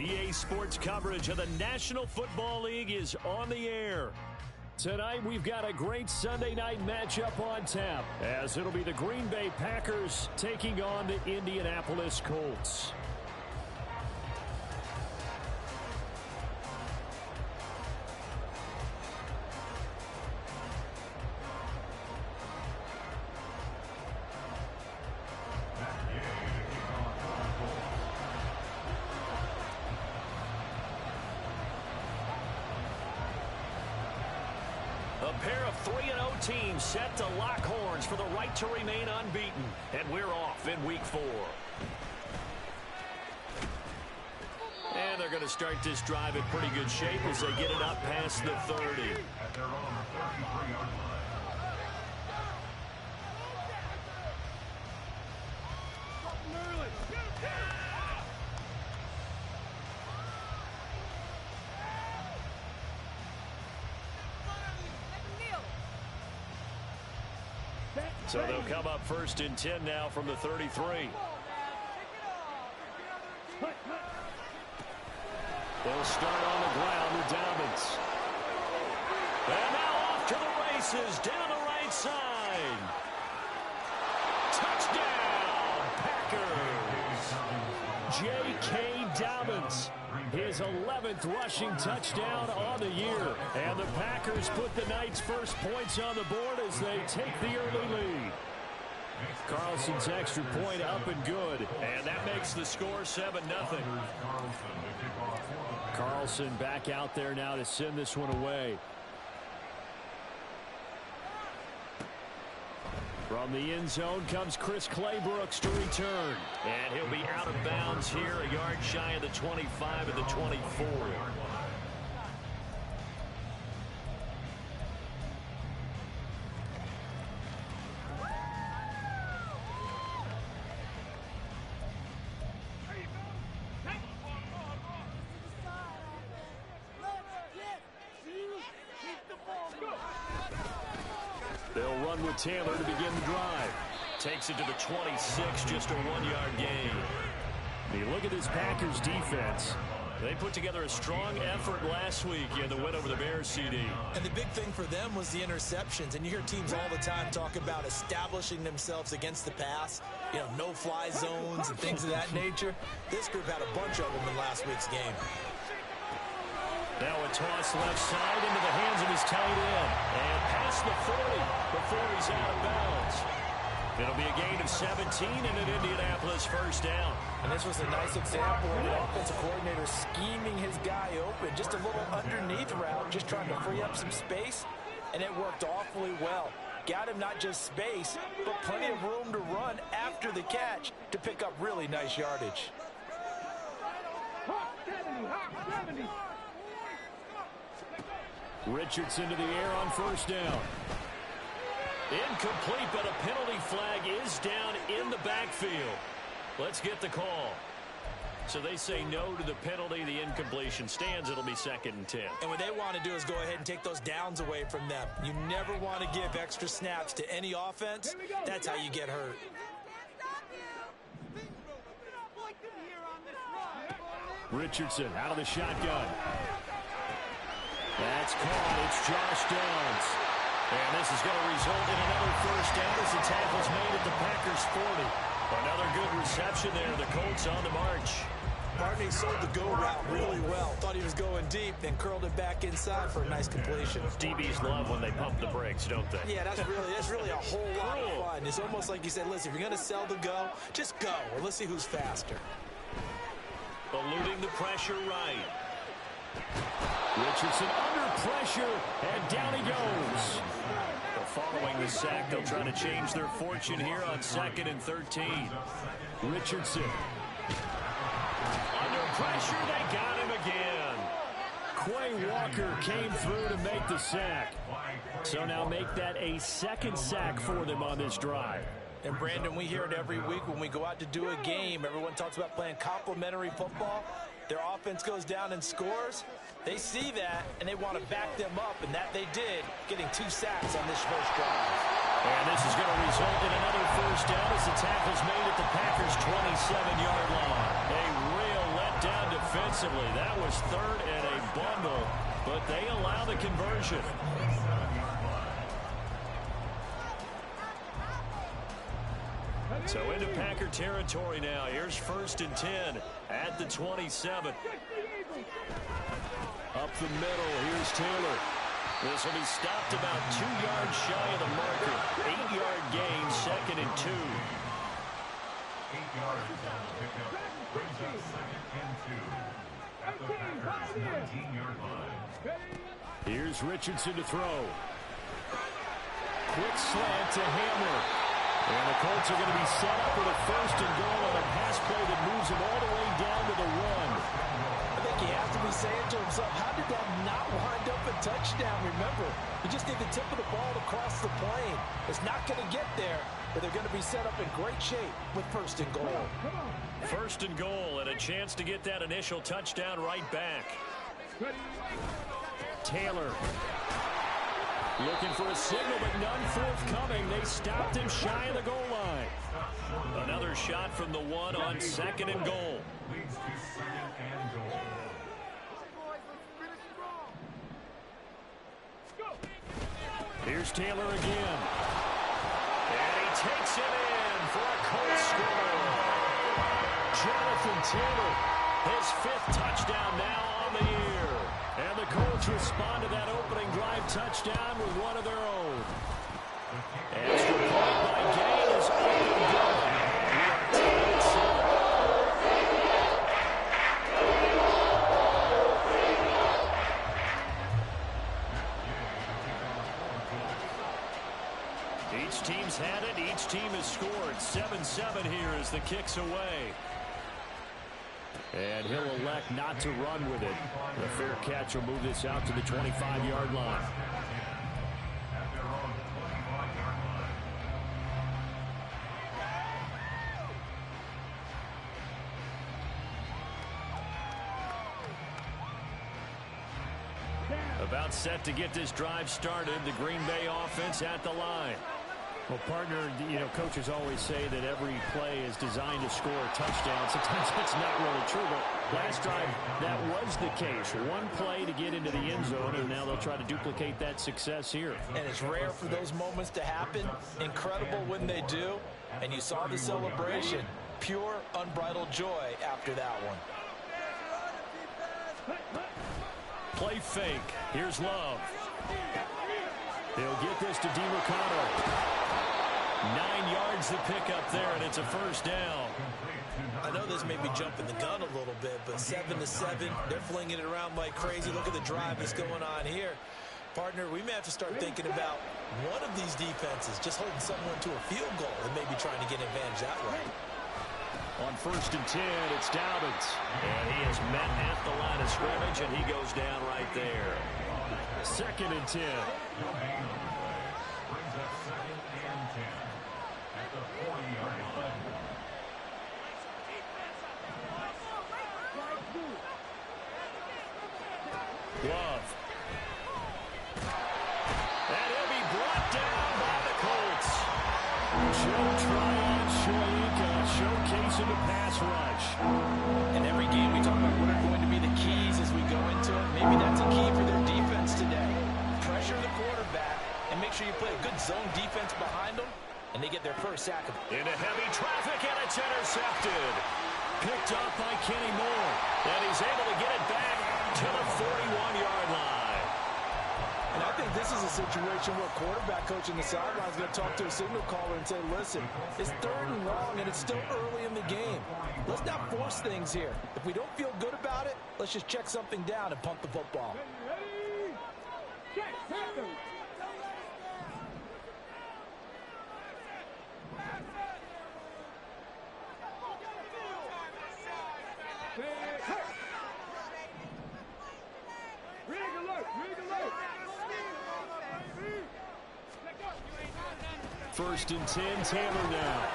EA Sports coverage of the National Football League is on the air. Tonight, we've got a great Sunday night matchup on tap, as it'll be the Green Bay Packers taking on the Indianapolis Colts. A pair of 3-0 teams set to lock horns for the right to remain unbeaten. And we're off in week 4. And they're going to start this drive in pretty good shape as they get it up past the 30. So they'll come up 1st and 10 now from the 33. They'll start on the ground with Dobbins. And now off to the races down the right side. Touchdown, Packers. J.K. Dobbins. His 11th rushing touchdown on the year. And the Packers put the night's first points on the board as they take the early lead. Carlson's extra point up and good. And that makes the score 7-0. Carlson back out there now to send this one away. From the end zone comes Chris Claybrooks to return. And he'll be out of bounds here, a yard shy of the 25 of the 24. They'll run with Taylor to begin the drive. Takes it to the 26, just a 1-yard gain. You look at this Packers defense. They put together a strong effort last week in the win over the Bears, CD. And the big thing for them was the interceptions. And you hear teams all the time talk about establishing themselves against the pass. You know, no-fly zones and things of that nature. This group had a bunch of them in last week's game. Now a toss left side into the hands of his tight end. And past the 40 before he's out of bounds. It'll be a gain of 17 and an Indianapolis first down. And this was a nice example of the offensive coordinator scheming his guy open. Just a little underneath route, just trying to free up some space. And it worked awfully well. Got him not just space, but plenty of room to run after the catch to pick up really nice yardage. Richardson to the air on first down. Incomplete, but a penalty flag is down in the backfield. Let's get the call. So they say no to the penalty. The incompletion stands. It'll be 2nd and 10. And what they want to do is go ahead and take those downs away from them. You never want to give extra snaps to any offense. That's how you get hurt. Richardson out of the shotgun. That's caught. It's Josh Downs. And this is going to result in another first down as the tackle's made at the Packers 40. Another good reception there. The Colts on the march. Barney sold the go route really well. Thought he was going deep, then curled it back inside for a nice completion. DBs love when they pump the brakes, don't they? Yeah, that's really a whole lot of fun. It's almost like you said, listen, if you're going to sell the go, just go. Well, let's see who's faster. Eluding the pressure right. Richardson under pressure, and down he goes. Following the sack, they'll try to change their fortune here on 2nd and 13. Richardson. Under pressure, they got him again. Quay Walker came through to make the sack. So now make that a 2nd sack for them on this drive. And Brandon, we hear it every week when we go out to do a game. Everyone talks about playing complementary football. Their offense goes down and scores. They see that, and they want to back them up, and that they did, getting 2 sacks on this first drive. And this is going to result in another first down as the tackle's made at the Packers' 27-yard line. A real letdown defensively. That was third and a bundle, but they allow the conversion. So into Packer territory now. Here's 1st and 10 at the 27. Up the middle, here's Taylor. This will be stopped about 2 yards shy of the marker. 8-yard gain, 2nd and 2. 8 yards on the pickup. Brings up 2nd and 2 at the Packers' 19-yard line. Here's Richardson to throw. Quick slant to Hamler. And the Colts are going to be set up with a 1st and goal on a pass play that moves them all the way down to the 1. I think he has to be saying to himself, how did that not wind up a touchdown? Remember, you just need the tip of the ball to cross the plane. It's not going to get there, but they're going to be set up in great shape with 1st and goal. 1st and goal and a chance to get that initial touchdown right back. Taylor looking for a signal, but none forthcoming. They stopped him shy of the goal line. Another shot from the 1 on 2nd and goal. Leads to 2nd and goal. Here's Taylor again. And he takes it in for a Colts score. Jonathan Taylor, his 5th touchdown now on the year. And the Colts respond to that opening drive touchdown with one of their own. Extra point by Gain is up and going. We are tied at 7. Each team's had it. Each team has scored. 7-7 here as the kick's away. And he'll elect not to run with it. The fair catch will move this out to the 25-yard line. About set to get this drive started. The Green Bay offense at the line. Well, partner, coaches always say that every play is designed to score a touchdown. Sometimes that's not really true, but last drive, that was the case. One play to get into the end zone, and now they'll try to duplicate that success here. And it's rare for those moments to happen. Incredible when they do. And you saw the celebration. Pure, unbridled joy after that one. Play fake. Here's Love. He'll get this to DeMarcano. 9 yards to pick up there, and it's a 1st down. I know this may be jumping the gun a little bit, but 7-7, they're flinging it around like crazy. Look at the drive that's going on here. Partner, we may have to start thinking about one of these defenses just holding someone to a field goal and maybe trying to get an advantage that way. On 1st and 10, it's Dobbins. And he is met at the line of scrimmage, and he goes down right there. 2nd and 10. Brings up 2nd and 10 at the 40-yard line. Love. And he'll be brought down by the Colts. Joe Tryon showcasing the pass rush. In every game we talk about what are going to be the keys as we go into it. Maybe that's a key for their defense today. Pressure the quarterback and make sure you play a good zone defense behind them, and they get their first sack of it. Into heavy traffic, and it's intercepted. Picked up by Kenny Moore. And he's able to get it back to the 41-yard line. And I think this is a situation where quarterback coach in the sideline is going to talk to a signal caller and say, listen, it's 3rd and long, and it's still early in the game. Let's not force things here. If we don't feel good about it, let's just check something down and punt the football. First and 10, Taylor now.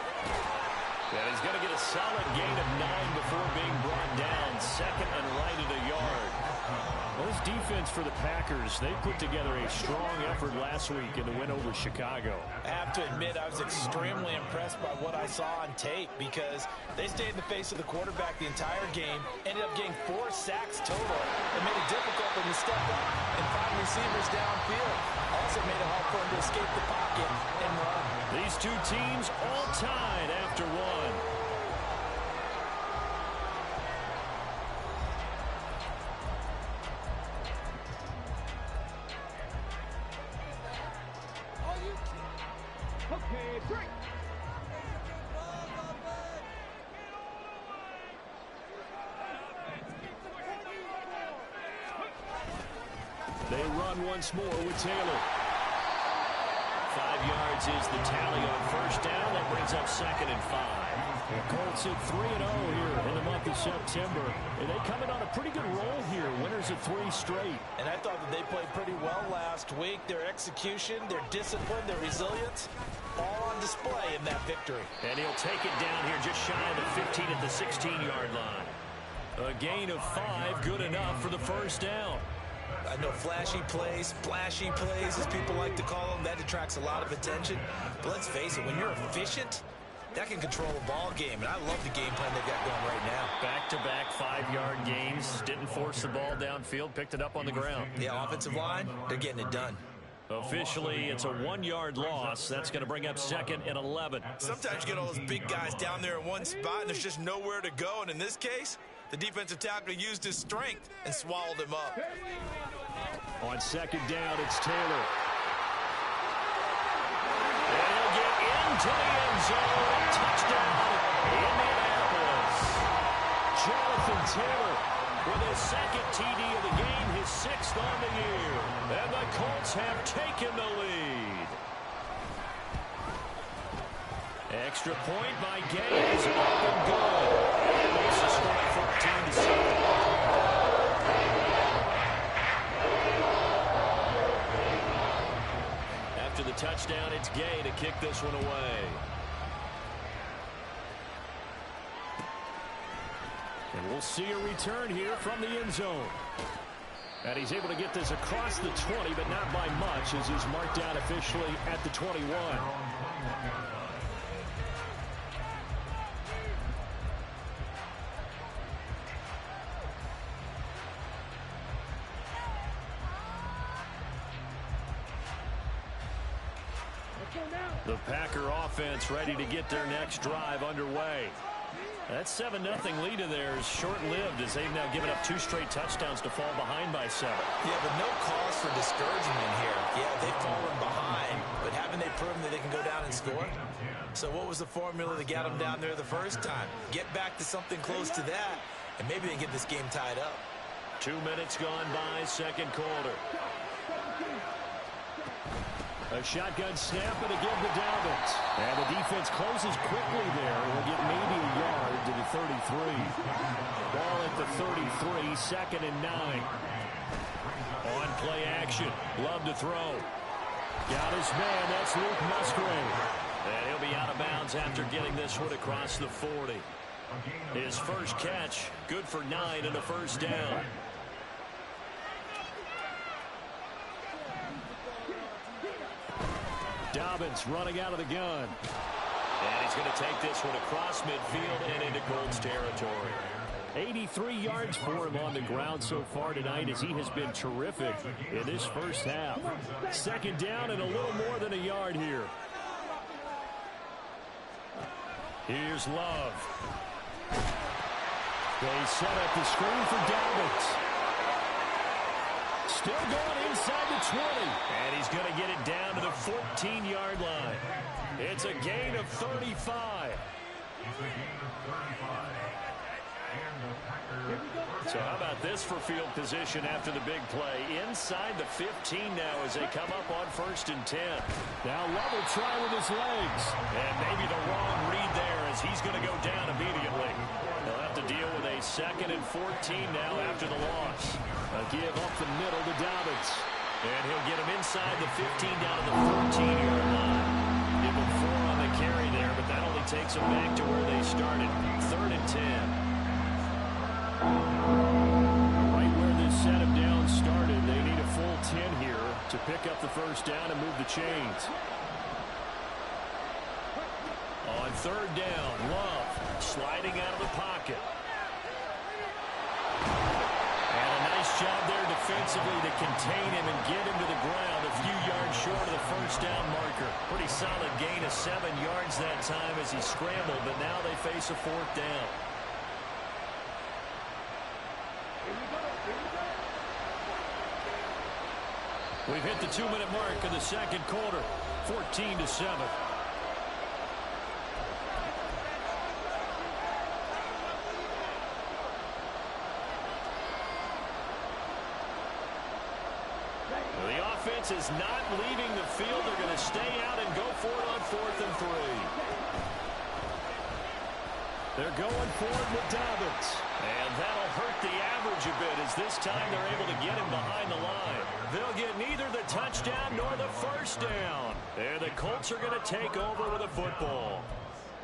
And he's going to get a solid gain of 9 before being brought down. Second and right at a yard. Well, this defense for the Packers, they put together a strong effort last week in the win over Chicago. I have to admit, I was extremely impressed by what I saw on tape because they stayed in the face of the quarterback the entire game, ended up getting 4 sacks total, and made it difficult for him to step up and find receivers downfield. Also made it hard for him to escape the pocket and run. These two teams all tied after one. Okay, break. They run once more with Taylor. 5 yards is the tally on first down. That brings up 2nd and 5. The Colts at 3-0 here in the month of September. And they come in on a pretty good roll here. Winners of 3 straight. And I thought that they played pretty well last week. Their execution, their discipline, their resilience, all on display in that victory. And he'll take it down here just shy of the 15 at the 16-yard line. A gain of 5, good enough for the first down. I know flashy plays, splashy plays, as people like to call them, that attracts a lot of attention. But let's face it, when you're efficient, that can control a ball game. And I love the game plan they've got going right now. Back-to-back 5-yard gains. Didn't force the ball downfield, picked it up on the ground. Yeah, offensive line, they're getting it done. Officially, it's a 1-yard loss. That's going to bring up 2nd and 11. Sometimes you get all those big guys down there in one spot, and there's just nowhere to go. And in this case, the defensive tackle used his strength and swallowed him up. On 2nd down, it's Taylor. And he'll get into the end zone. Touchdown, Indianapolis. Jonathan Taylor with his 2nd TD of the game, his 6th on the year. And the Colts have taken the lead. Extra point by Gay is up and good. And makes the score 14-7. After the touchdown, it's Gay to kick this one away. And we'll see a return here from the end zone. And he's able to get this across the 20, but not by much, as he's marked down officially at the 21. The Packer offense ready to get their next drive underway. That 7-0 lead of theirs short-lived as they've now given up 2 straight touchdowns to fall behind by 7. Yeah, but no cause for discouragement here. Yeah, they've fallen behind, but haven't they proven that they can go down and score? So what was the formula that got them down there the first time? Get back to something close to that, and maybe they can get this game tied up. 2 minutes gone by, 2nd quarter. A shotgun snap and again to Dobbins. And the defense closes quickly there. We'll get maybe a yard to the 33. Ball at the 33, 2nd and 9. On play action. Love to throw. Got his man. That's Luke Musgrave. And he'll be out of bounds after getting this one across the 40. His first catch, good for 9 and a first down. Dobbins running out of the gun. And he's going to take this one across midfield and into Colts territory. 83 yards for him on the ground so far tonight as he has been terrific in this first half. 2nd down and a little more than a yard here. Here's Love. They set up the screen for Dobbins. Still going inside the 20. And he's going to get it down to the 14-yard line. It's a gain of 35. So how about this for field position after the big play? Inside the 15 now as they come up on 1st and 10. Now Love will try with his legs. And maybe the wrong read there as he's going to go down immediately. They'll have to deal with a 2nd and 14 now after the loss. A give up the middle to Dobbins. And he'll get him inside the 15 down to the 14-yard line. Give him 4 on the carry there, but that only takes takes them back to where they started, 3rd and 10. Right where this set of downs started, they need a full 10 here to pick up the first down and move the chains. On 3rd down, Love sliding out of the pocket. And a nice job there defensively to contain him and get him to the ground a few yards short of the first down marker. Pretty solid gain of 7 yards that time as he scrambled, but now they face a 4th down. We've hit the 2-minute mark of the second quarter, 14-7. The offense is not leaving the field. They're going to stay out and go for it on 4th and 3. They're going for it with Dobbins. And that'll hurt the average a bit as this time they're able to get him behind the line. They'll get neither the touchdown nor the first down. And the Colts are going to take over with a football.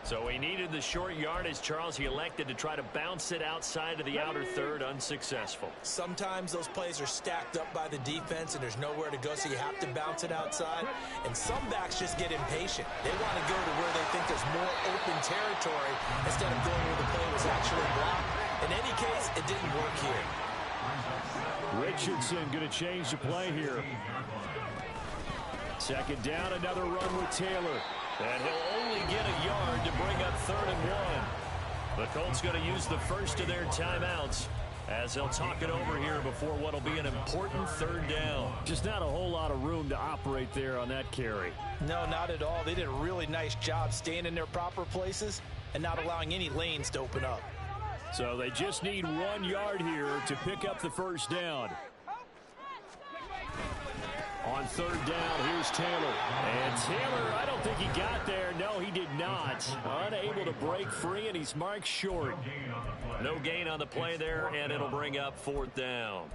So he needed the short yardage, Charles. He elected to try to bounce it outside of the outer third, unsuccessful. Sometimes those plays are stacked up by the defense and there's nowhere to go, so you have to bounce it outside. And some backs just get impatient. They want to go to where they think there's more open territory instead of going where the play was actually blocked. In any case, it didn't work here. Richardson going to change the play here. 2nd down, another run with Taylor. And he'll only get a yard to bring up 3rd and 1. The Colts going to use the first of their timeouts as they'll talk it over here before what will be an important 3rd down. Just not a whole lot of room to operate there on that carry. No, not at all. They did a really nice job staying in their proper places and not allowing any lanes to open up. So they just need 1 yard here to pick up the first down. On 3rd down, here's Taylor. And Taylor, I don't think he got there. No, he did not. Unable to break free, and he's marked short. No gain on the play there, and it'll bring up 4th down.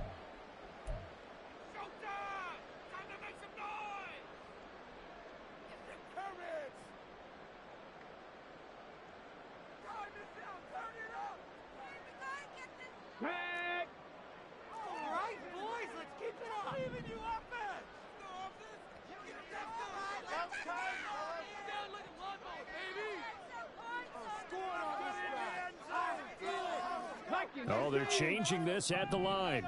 Oh, they're changing this at the line.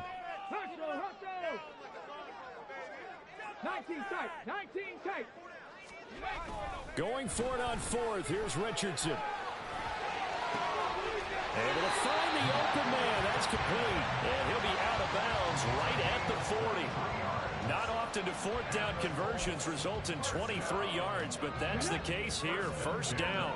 19 tight, 19 tight. Going for it on 4th. Here's Richardson. Able to find the open man. That's complete. And he'll be out of bounds right at the 40. Not often do 4th down conversions result in 23 yards, but that's the case here. First down.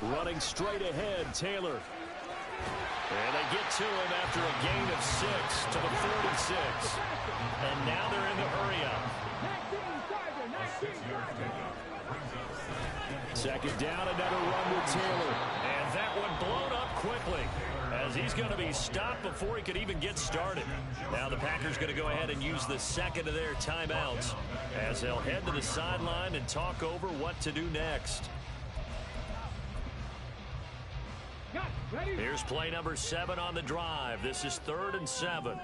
Running straight ahead, Taylor. And they get to him after a gain of 6 to the 46. And now they're in the hurry up. 2nd down, another run with Taylor. And that one blown up quickly as he's going to be stopped before he could even get started. Now the Packers going to go ahead and use the 2nd of their timeouts as they'll head to the sideline and talk over what to do next. Here's play number 7 on the drive. This is 3rd and 7.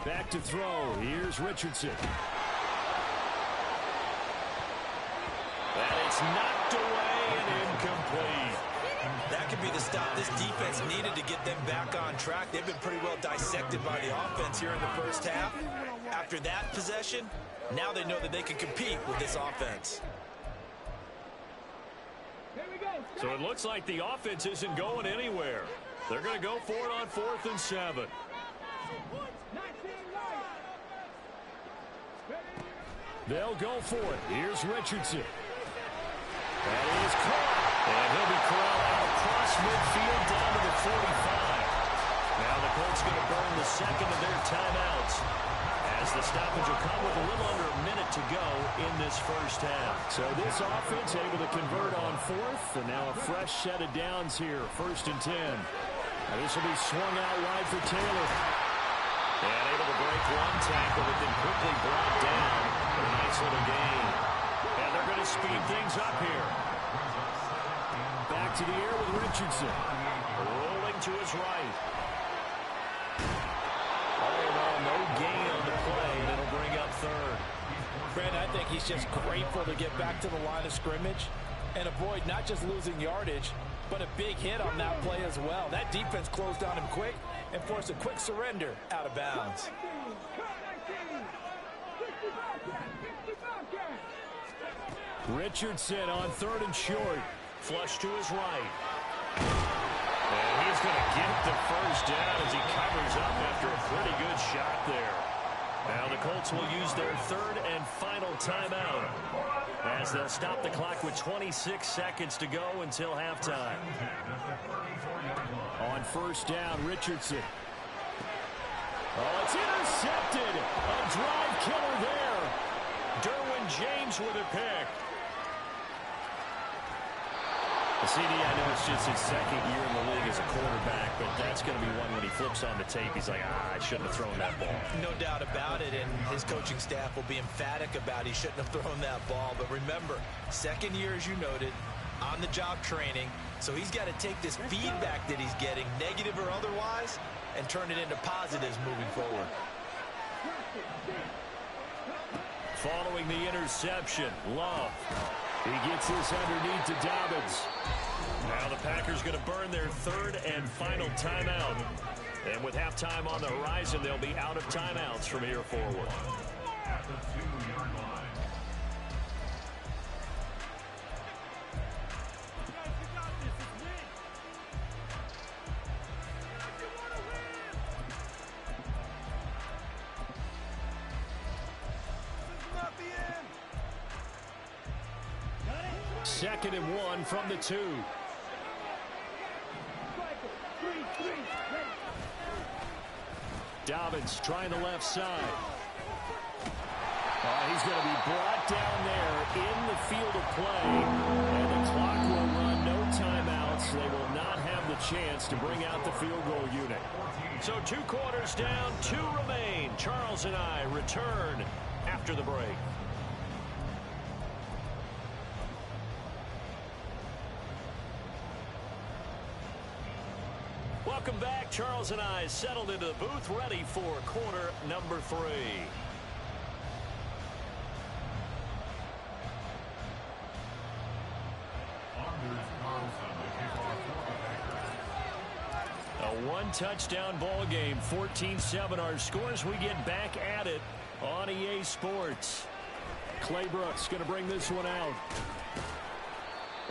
Back to throw. Here's Richardson. And it's knocked away and incomplete. That could be the stop this defense needed to get them back on track. They've been pretty well dissected by the offense here in the first half. After that possession, now they know that they can compete with this offense. So it looks like the offense isn't going anywhere. They're going to go for it on 4th and 7. They'll go for it. Here's Richardson. That is caught. And he'll be corralled out across midfield down to the 45. Now the Colts going to burn the 2nd of their timeouts as the stoppage will come with a little under a minute to go in this first half. So this offense able to convert on fourth, and now a fresh set of downs here, 1st and 10. Now this will be swung out wide for Taylor. And able to break one tackle, but then quickly brought down for a nice little gain. And they're going to speed things up here. Back to the air with Richardson. Rolling to his right. All in all, no gain on the play. That'll bring up 3rd. Brandon, I think he's just grateful to get back to the line of scrimmage and avoid not just losing yardage, but a big hit on that play as well. That defense closed on him quick and forced a quick surrender out of bounds. Richardson on 3rd and short. Flush to his right. And he's going to get the first down as he covers up after a pretty good shot there. Now the Colts will use their 3rd and final timeout as they'll stop the clock with 26 seconds to go until halftime. On 1st down, Richardson. Oh, it's intercepted. A drive killer there. Derwin James with a pick. CD, I know it's just his 2nd year in the league as a quarterback, but that's going to be one when he flips on the tape. He's like, I shouldn't have thrown that ball. No doubt about it, and his coaching staff will be emphatic about he shouldn't have thrown that ball. But remember, 2nd year, as you noted, on-the-job training, so he's got to take this feedback that he's getting, negative or otherwise, and turn it into positives moving forward. Following the interception, Love. He gets this underneath to Dobbins. Now the Packers going to burn their 3rd and final timeout. And with halftime on the horizon, they'll be out of timeouts from here forward. At the 2-yard line. Second and 1 from the 2. Dobbins trying the left side. He's going to be brought down there in the field of play. And the clock will run, no timeouts. They will not have the chance to bring out the field goal unit. So 2 quarters down, 2 remain. Charles and I return after the break. Welcome back. Charles and I settled into the booth, ready for quarter number 3. A 1-touchdown ball game, 14-7 our scores. We get back at it on EA Sports. Clay Brooks going to bring this one out.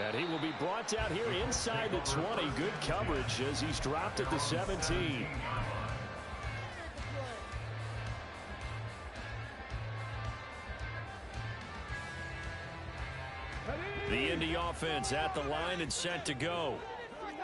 And he will be brought down here inside the 20. Good coverage as he's dropped at the 17. The Indy offense at the line and set to go.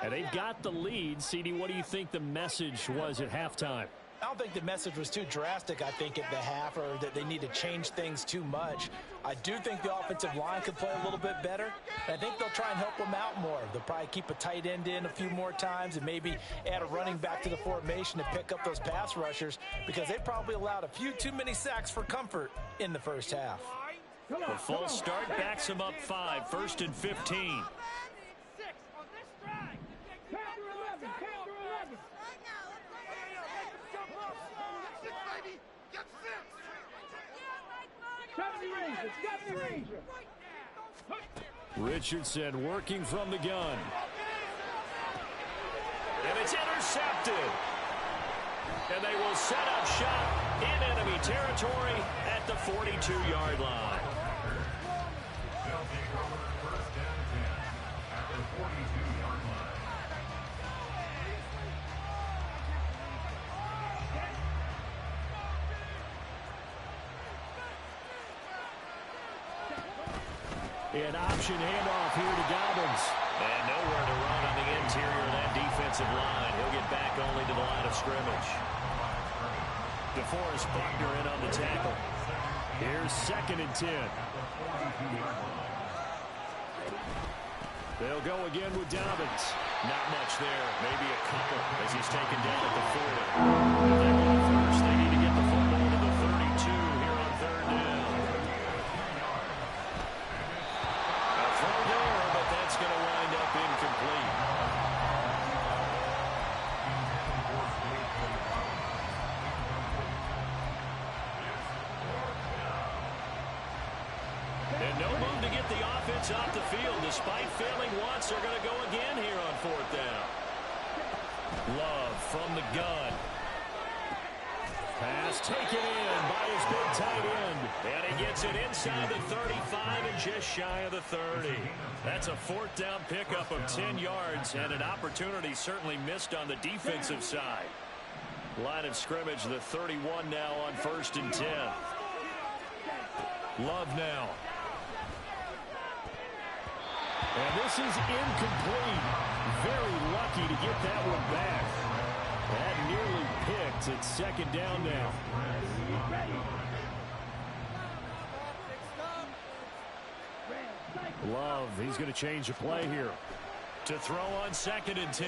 And they've got the lead. CD, what do you think the message was at halftime? I don't think the message was too drastic, I think, at the half, or that they need to change things too much. I do think the offensive line could play a little bit better. And I think they'll try and help them out more. They'll probably keep a tight end in a few more times and maybe add a running back to the formation to pick up those pass rushers, because they probably allowed a few too many sacks for comfort in the first half. The full start backs him up 5, 1st and 15. Richardson working from the gun. And it's intercepted. And they will set up shop in enemy territory at the 42-yard line. They'll take over 1st and 10 at the 42-yard line. An option handoff here to Dobbins. And nowhere to run on the interior of that defensive line. He'll get back only to the line of scrimmage. DeForest Buckner in on the tackle. Here's 2nd and 10. They'll go again with Dobbins. Not much there. Maybe a couple as he's taken down at the 40. If they want first, they need to get the football to the 32 here on 3rd down. A throw there, but that's going to wind up incomplete. And no move to get the offense off the field. Despite failing once, they're going to go again here on 4th down. Love from the gun. Pass taken in by his big tight end. And he gets it inside the 35 and just shy of the 30. That's a 4th down pickup of 10 yards and an opportunity certainly missed on the defensive side. Line of scrimmage, the 31 now on 1st and 10. Love now. And this is incomplete. Very lucky to get that one back. That nearly picked. It's 2nd down now. Love, he's going to change the play here. To throw on 2nd and 10.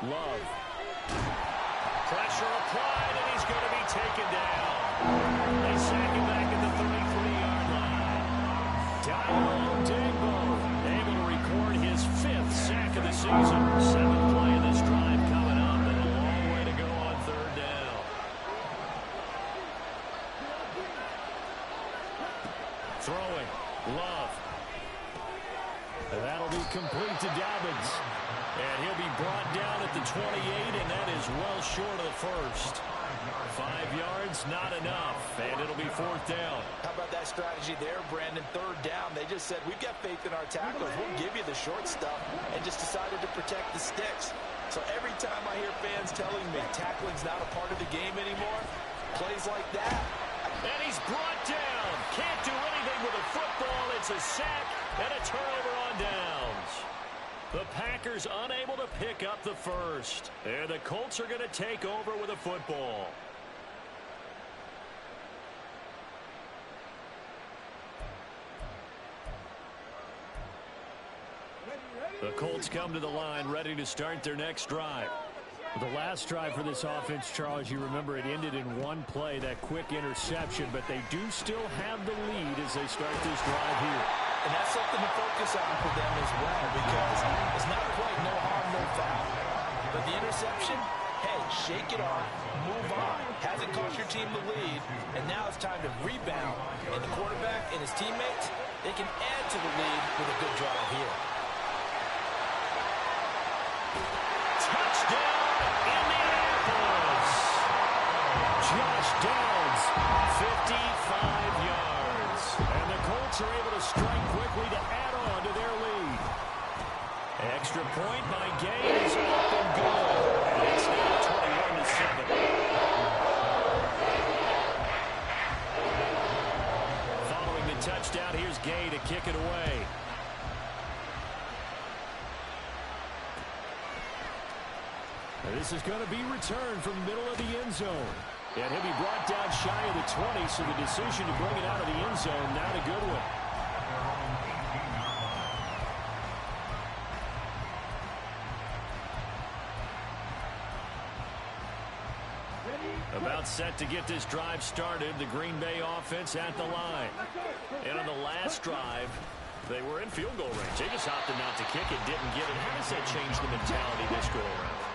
Love. Pressure applied, and he's going to be taken down. They sack him back at the 33-yard line. Diallo Dingbo able to record his 5th sack of the season. 7th play of this drive coming up, and a long way to go on 3rd down. Throwing. Love. And that'll be complete to Dobbins. And he'll be brought down at the 28, and that is well short of the first. 5 yards, not enough, and it'll be 4th down. How about that strategy there, Brandon? 3rd down, they just said, we've got faith in our tacklers. We'll give you the short stuff, and just decided to protect the sticks. So every time I hear fans telling me tackling's not a part of the game anymore, plays like that. And he's brought down. Can't do anything with a football. It's a sack and a turnover on downs. The Packers unable to pick up the first. And the Colts are going to take over with a football. The Colts come to the line ready to start their next drive. The last drive for this offense, Charles, you remember it ended in one play, that quick interception, but they do still have the lead as they start this drive here. And that's something to focus on for them as well, because it's not quite no harm, no foul. But the interception, hey, shake it off, move on. Hasn't cost your team the lead, and now it's time to rebound. And the quarterback and his teammates, they can add to the lead with a good drive here. Touchdown, Indianapolis! Josh Downs, 55 yards. And the Colts are able to strike quickly to add on to their lead. Extra point by Gay is up and good. And it's now 21-7. Following the touchdown, here's Gay to kick it away. This is going to be returned from the middle of the end zone. And he'll be brought down shy of the 20, so the decision to bring it out of the end zone, not a good one. About set to get this drive started, the Green Bay offense at the line. And on the last drive, they were in field goal range. They just opted not to kick it, didn't get it. How does that change the mentality this go around?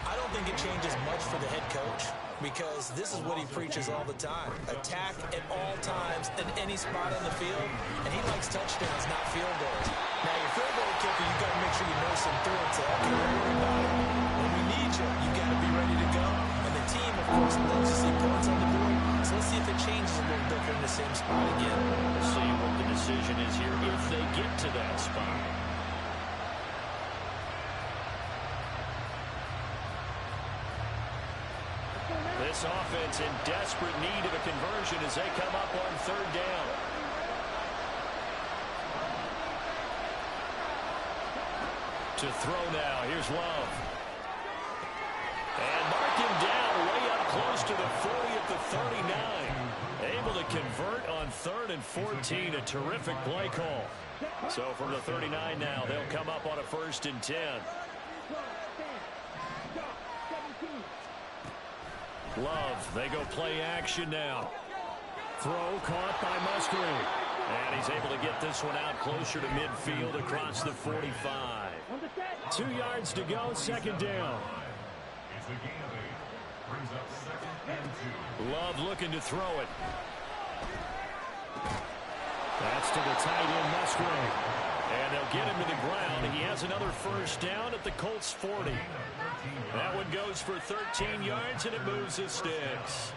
I don't think it changes much for the head coach, because this is what he preaches all the time. Attack at all times in any spot on the field, and he likes touchdowns, not field goals. Now, your field goal kicker, you've got to make sure you nurse him through and say, okay, don't worry about it. When we need you, you've got to be ready to go. And the team, of course, loves to see points on the board, so let's see if it changes a little bit from the same spot again. We'll see what the decision is here if they get to that spot. This offense in desperate need of a conversion as they come up on 3rd down. To throw now. Here's Love. And mark him down way up close to the 40 at the 39. Able to convert on 3rd and 14. A terrific play call. So from the 39 now, they'll come up on a 1st and 10. Love, they go play action now. Throw caught by Musgrave. And he's able to get this one out closer to midfield across the 45. 2 yards to go, 2nd down. It's a gain of 8. Brings up 2nd and 2. Love looking to throw it. That's to the tight end, Musgrave. And they'll get him to the ground. He has another 1st down at the Colts 40. That one goes for 13 yards, and it moves the sticks.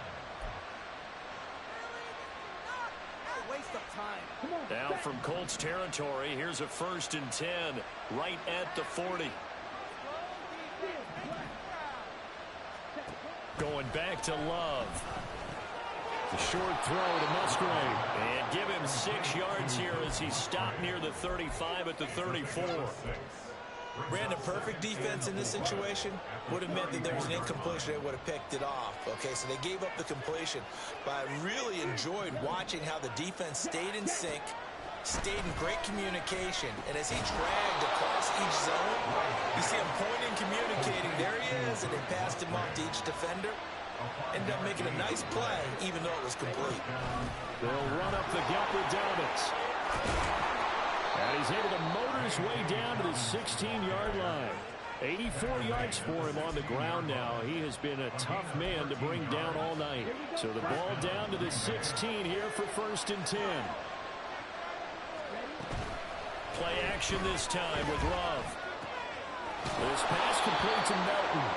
Now from Colts territory, here's a 1st and 10 right at the 40. Going back to Love. The short throw to Musgrave. And give him 6 yards here as he stopped near the 35 at the 34. Brandon, perfect defense in this situation would have meant that there was an incompletion. They would have picked it off. Okay, so they gave up the completion. But I really enjoyed watching how the defense stayed in sync, stayed in great communication. And as he dragged across each zone, you see him pointing, communicating. There he is, and they passed him off to each defender. Ended up making a nice play, even though it was complete. They'll run up the gut with Dobbins. And he's able to motor his way down to the 16-yard line. 84 yards for him on the ground now. He has been a tough man to bring down all night. So the ball down to the 16 here for 1st and 10. Play action this time with Love. This pass complete to Melton.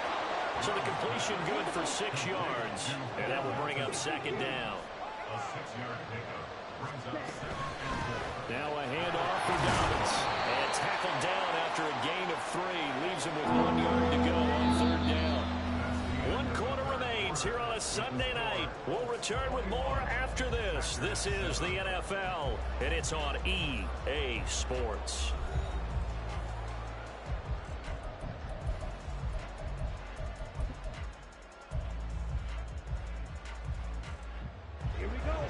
So the completion good for 6 yards. And that will bring up 2nd down. A 6-yard pickup brings up 2nd and 4. Now a handoff for Dobbins. And tackled down after a gain of 3. Leaves him with 1 yard to go on 3rd down. 1 quarter remains here on a Sunday night. We'll return with more after this. This is the NFL, and it's on EA Sports.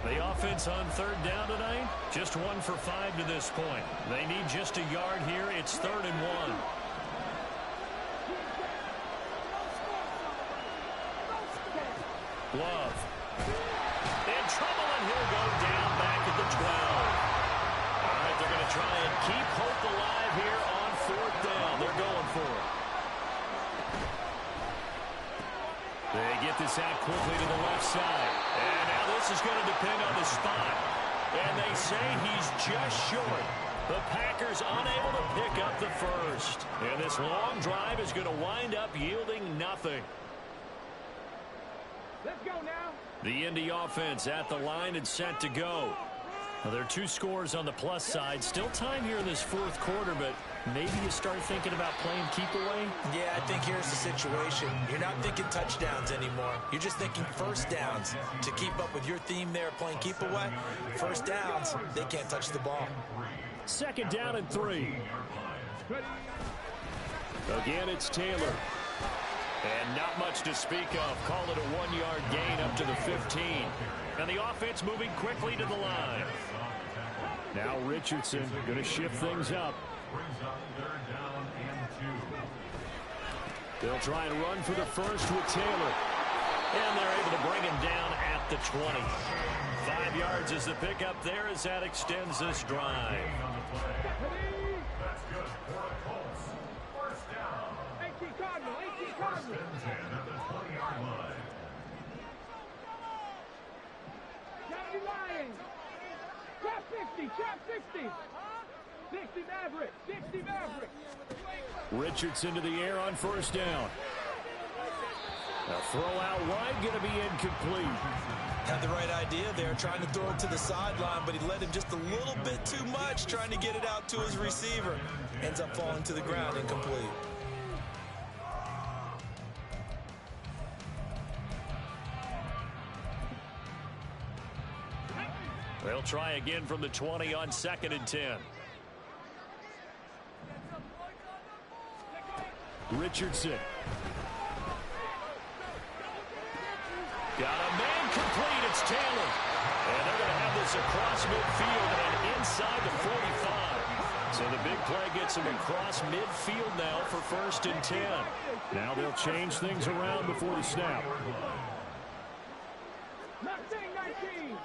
The offense on 3rd down tonight, just 1 for 5 to this point. They need just a yard here. It's 3rd and 1. Love. In trouble, and he'll go down back at the 12. All right, they're going to try and keep hope alive here on 4th down. They're going for it. They get this out quickly to the left side. And now this is going to depend on the spot. And they say he's just short. The Packers unable to pick up the 1st. And this long drive is going to wind up yielding nothing. Let's go now. The Indy offense at the line and set to go. Now, there are 2 scores on the plus side. Still time here in this 4th quarter, but maybe you start thinking about playing keep away? Yeah, I think here's the situation. You're not thinking touchdowns anymore. You're just thinking 1st downs. To keep up with your theme there, playing keep away, 1st downs, they can't touch the ball. 2nd down and 3. Again, it's Taylor. And not much to speak of. Call it a 1-yard gain up to the 15. And the offense moving quickly to the line. Now Richardson going to shift things up. Brings up 3rd down and 2. They'll try and run for the 1st with Taylor. And they're able to bring him down at the 20. 5 yards is the pickup there as that extends this drive. That's good for the Colts. 1st down. 18 Cardinal, 18 Cardinal. 10 at the 20-yard line. Chapter Lions. Trap 60, trap 60. 60 Maverick, 60 Maverick. Richardson to the air on 1st down. A throw out wide going to be incomplete. Had the right idea there, trying to throw it to the sideline, but he let him just a little bit too much, trying to get it out to his receiver. Ends up falling to the ground, incomplete. They'll try again from the 20 on 2nd and 10. Richardson. Got a man complete. It's Taylor. And they're going to have this across midfield and inside the 45. So the big play gets him across midfield now for 1st and 10. Now they'll change things around before the snap. Mustang 19.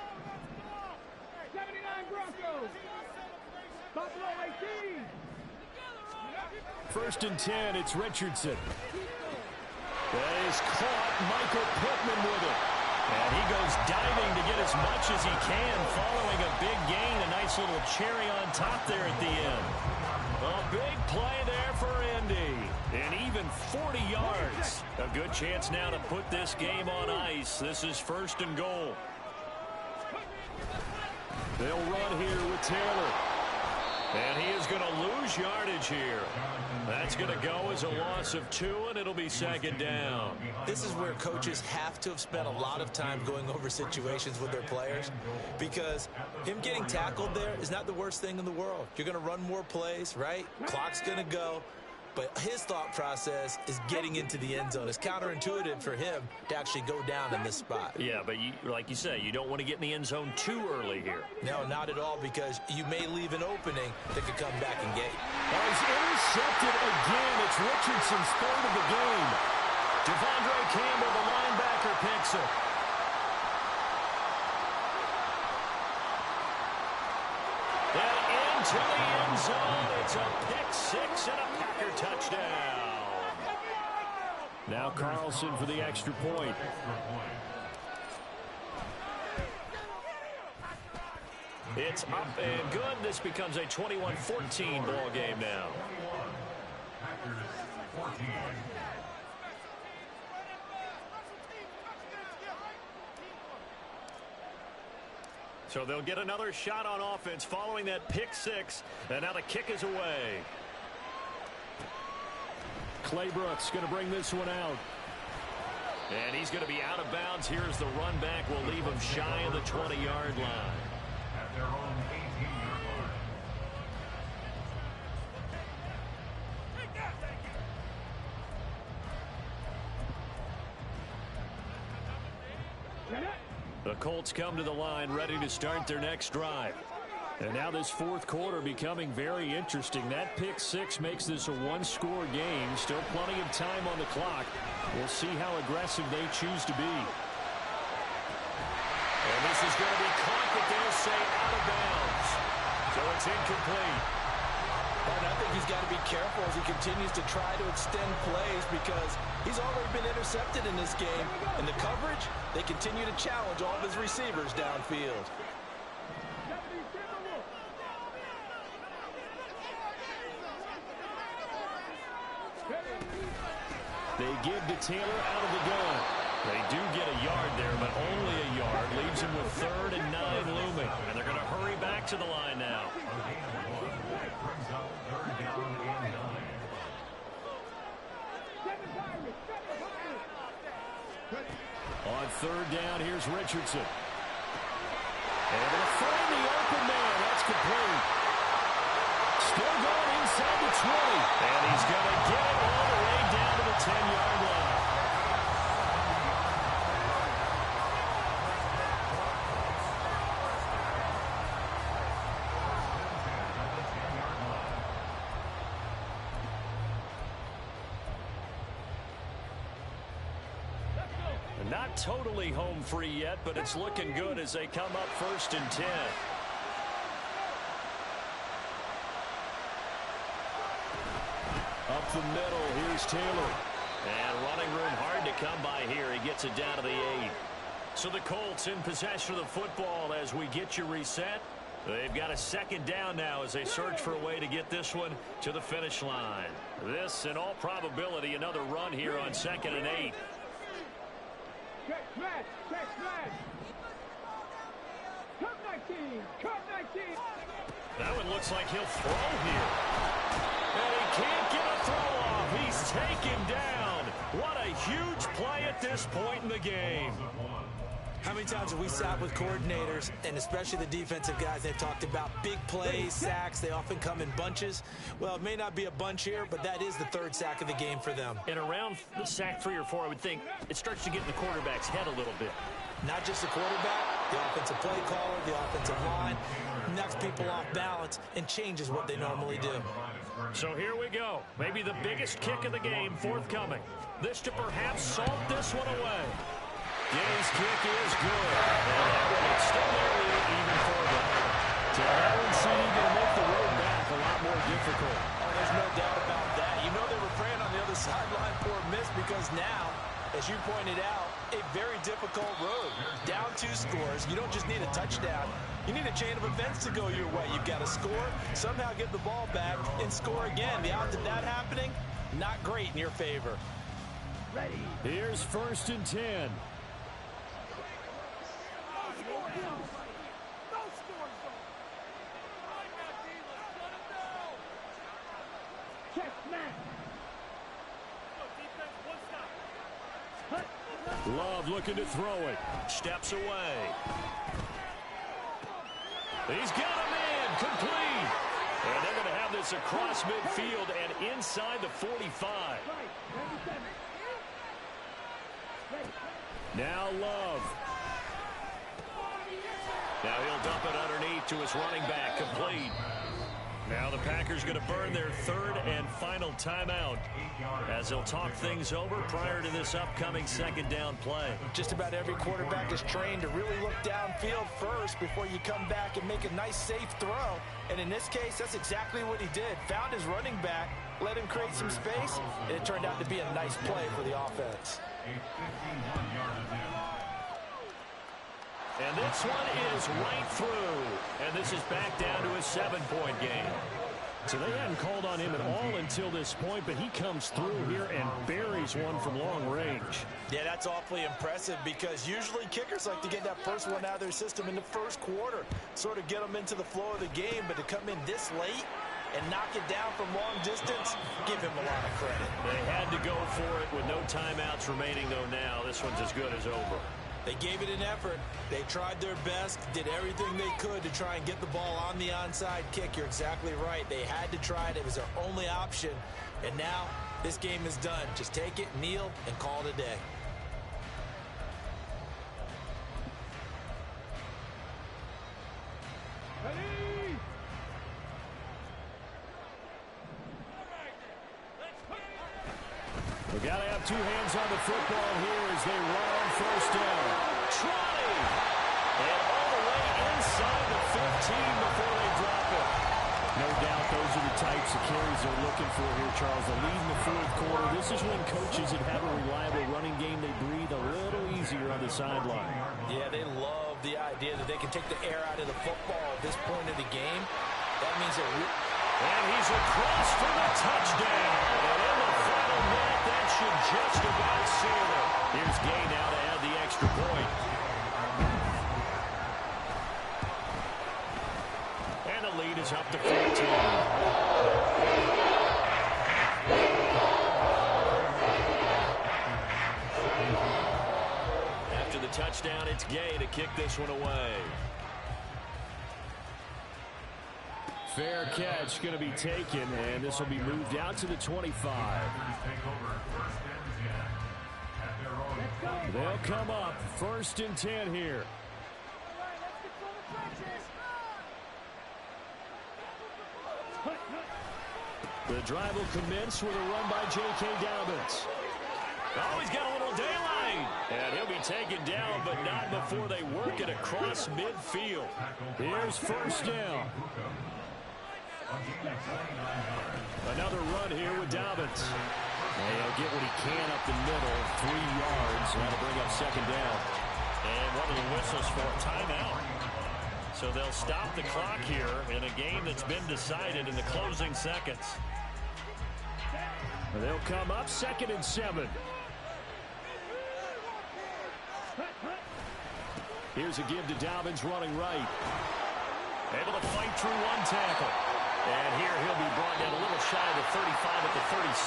79 Broncos. Buffalo 18. 1st and 10, it's Richardson. That is caught. Michael Pittman with it. And he goes diving to get as much as he can following a big gain. A nice little cherry on top there at the end. A big play there for Indy. And even 40 yards. A good chance now to put this game on ice. This is 1st and goal. They'll run here with Taylor. And he is going to lose yardage here. That's going to go as a loss of 2, and it'll be 2nd down. This is where coaches have to have spent a lot of time going over situations with their players, because him getting tackled there is not the worst thing in the world. You're going to run more plays, right? Clock's going to go. But his thought process is getting into the end zone. It's counterintuitive for him to actually go down in this spot. Yeah, but like you say, you don't want to get in the end zone too early here. No, not at all, because you may leave an opening that could come back and get you. He's intercepted again. It's Richardson's 3rd of the game. Devondre Campbell, the linebacker, picks it. And into the end zone. It's a pick 6 and a Packer touchdown. Now Carlson for the extra point. It's up and good. This becomes a 21-14 ball game now. Packers 14. So they'll get another shot on offense following that pick 6. And now the kick is away. Claybrooks going to bring this one out. And he's going to be out of bounds. Here's the run back. Will leave him shy of the 20-yard line. At their own 18-yard line. The Colts come to the line ready to start their next drive. And now this 4th quarter becoming very interesting. That pick 6 makes this a 1-score game. Still plenty of time on the clock. We'll see how aggressive they choose to be. And this is going to be caught, but they'll say out of bounds. So it's incomplete. And I think he's got to be careful as he continues to try to extend plays, because he's already been intercepted in this game. In the coverage, they continue to challenge all of his receivers downfield. They give to Taylor out of the gun. They do get a yard there, but only a yard. Leaves him with 3rd and 9 looming. And they're going to hurry back to the line now. Brings up 3rd down and 9. On 3rd down, here's Richardson. Able to find the open man. That's complete. Still going inside the 20. And he's going to get it all the way down to the 10-yard line. Not totally home free yet, but it's looking good as they come up 1st and 10. Up the middle, here's Taylor. And running room hard to come by here. He gets it down to the 8. So the Colts in possession of the football as we get you reset. They've got a 2nd down now as they search for a way to get this one to the finish line. This, in all probability, another run here on 2nd and 8. Check smash! Check smash! Cut 19! Cut 19! That one looks like he'll throw here. And he can't get a throw off. He's taken down. What a huge play at this point in the game. How many times have we sat with coordinators, and especially the defensive guys, they've talked about big plays, sacks. They often come in bunches. Well, it may not be a bunch here, but that is the third sack of the game for them. And around the sack 3 or 4, I would think it starts to get in the quarterback's head a little bit. Not just the quarterback, the offensive play caller, the offensive line, knocks people off balance and changes what they normally do. So here we go. Maybe the biggest kick of the game forthcoming. This to perhaps salt this one away. Gay's kick is good. And that one extend their lead even further. Talent City going to make the road back a lot more difficult. Oh, there's no doubt about that. You know they were praying on the other sideline for a miss because now, as you pointed out, a very difficult road. Down 2 scores. You don't just need a touchdown. You need a chain of events to go your way. You've got to score, somehow get the ball back, and score again. The odds of that happening, not great in your favor. Ready. Here's 1st and 10. Check, man. Love looking to throw it. Steps away. He's got him in. Complete. And they're going to have this across midfield and inside the 45. Now Love. Now he'll dump it underneath to his running back. Complete. Now the Packers going to burn their 3rd and final timeout as they'll talk things over prior to this upcoming 2nd down play. Just about every quarterback is trained to really look downfield first before you come back and make a nice, safe throw. And in this case, that's exactly what he did. Found his running back, let him create some space, and it turned out to be a nice play for the offense. And this one is right through. And this is back down to a 7-point game. So they hadn't called on him at all until this point, but he comes through here and buries one from long range. Yeah, that's awfully impressive because usually kickers like to get that first one out of their system in the first quarter, sort of get them into the flow of the game, but to come in this late and knock it down from long distance, give him a lot of credit. They had to go for it with no timeouts remaining, though now. This one's as good as over. They gave it an effort. They tried their best, did everything they could to try and get the ball on the onside kick. You're exactly right. They had to try it. It was their only option. And now this game is done. Just take it, kneel, and call it a day. Ready. We got to have 2 hands on the football here as they run on 1st down. Trotty! And all the way inside the 15 before they drop it. No doubt those are the types of carries they're looking for here, Charles. The lead in the 4th quarter. This is when coaches that have a reliable running game, they breathe a little easier on the sideline. Yeah, they love the idea that they can take the air out of the football at this point of the game. That means that and he's across for the touchdown. And in the final minute, that should just about seal it. Here's Gay now to add the extra point. And the lead is up to 14. After the touchdown, it's Gay to kick this one away. Fair catch going to be taken, and this will be moved out to the 25. They'll come up 1st and 10 here. The drive will commence with a run by J.K. Dobbins. Oh, he's got a little daylight. And he'll be taken down, but not before they work it across midfield. Here's 1st down. Another run here with Dobbins. And he'll get what he can up the middle, 3 yards. That'll bring up 2nd down. And one of the whistles for a timeout. So they'll stop the clock here in a game that's been decided in the closing seconds. They'll come up 2nd and 7. Here's a give to Dobbins running right. Able to fight through one tackle. And here he'll be brought down a little shy of the 35 at the 36.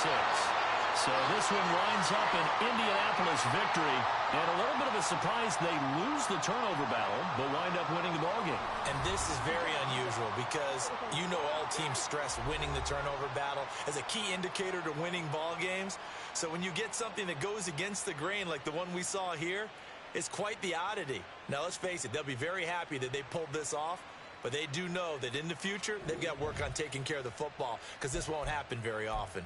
So this one winds up an Indianapolis victory. And a little bit of a surprise, they lose the turnover battle, but wind up winning the ballgame. And this is very unusual because you know all teams stress winning the turnover battle as a key indicator to winning ball games. So when you get something that goes against the grain like the one we saw here, it's quite the oddity. Now, let's face it, they'll be very happy that they pulled this off, but they do know that in the future, they've got work on taking care of the football because this won't happen very often.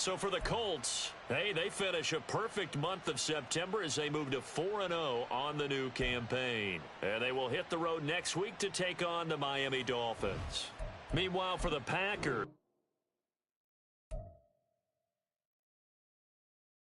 So for the Colts, hey, they finish a perfect month of September as they move to 4-0 on the new campaign. And they will hit the road next week to take on the Miami Dolphins. Meanwhile, for the Packers,